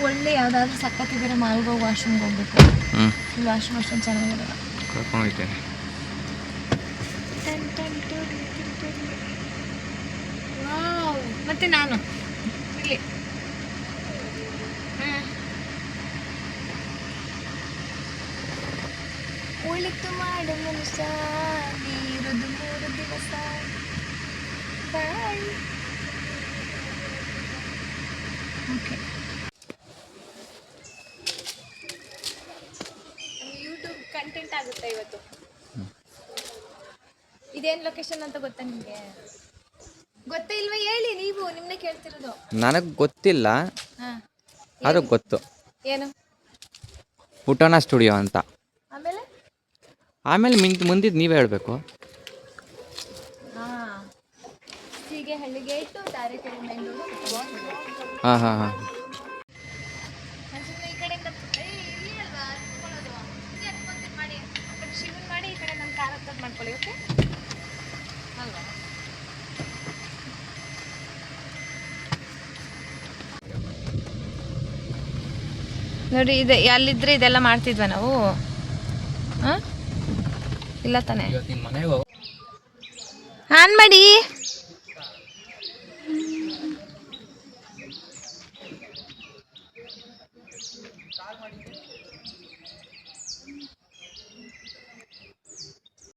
ಒಳ್ಳೆ ಯಾವುದಾದ್ರೂ ಸಕ್ಕತ್ತಿದ್ರೆ ಮಾಲ್ಗೆ ಹೋಗಿ ವಾಶ್ರೂಮ್ಗೆ ಹೋಗ್ಬೇಕು. ಇಲ್ಲಿ ವಾಶ್ರೂಮ್ ಅಷ್ಟೊಂದು ಚೆನ್ನಾಗಿರಲ್ಲ. ಕರ್ಕೊಂಡು ಹೋಗ್ತೇನೆ. ಮತ್ತೆ ನಾನು ಇಲ್ಲಿ ಉಳಿತು ಮಾಡು ಮನುಷ್ಯ ಬೀರುದು 3 ದಿವಸ. ಬಾಯ್. ಓಕೆ, ಯೂಟ್ಯೂಬ್ ಕಂಟೆಂಟ್ ಆಗುತ್ತೆ ಇವತ್ತು. ಇದೇನು ಲೊಕೇಶನ್ ಅಂತ ಗೊತ್ತಾ ನಿಮಗೆ? ಗೊತ್ತೇ ಇಲ್ವಾ? ಹೇಳಿ, ನೀವು ನಿಮ್ಮನ್ನೇ ಕೇಳ್ತಿರೋದು. ನನಗೆ ಗೊತ್ತಿಲ್ಲ, ಅದು ಗೊತ್ತು. ಏನು? ಪುಟೋನ ಸ್ಟುಡಿಯೋ ಅಂತ. ಆಮೇಲೆ ಮುಂದಿದ್ದು ನೀವೇ ಹೇಳಬೇಕು. Seegehalli gate, Tarekere main road. ಹಾಂ ಹಾಂ ಹಾಂ. ಈ ಕಡೆಯಿಂದ ಇಲ್ಲಿ ಅಲ್ವಾ ಕುತ್ಕೊಳ್ಳೋದು? ಹಿಂಗೆ ಹತ್ಕೊಂತೀನಿ ಮಾಡಿ, ಆ ಕಡೆ ಶಿವನ್ ಮಾಡಿ, ಈ ಕಡೆ ನನ್ನ ಕಾರ್ ಹತ್ತೋದು ಮಾಡ್ಕೊಳ್ಳಿ. ಓಕೆ ಅಲ್ವಾ? ನೋಡಿ, ಇದೆ ಅಲ್ಲಿದ್ರೆ ಇದೆಲ್ಲ ಮಾಡ್ತಿದ್ವಾ ನಾವು? ಇಲ್ಲ ತಾನೆ? ಆನ್ ಮಾಡಿ.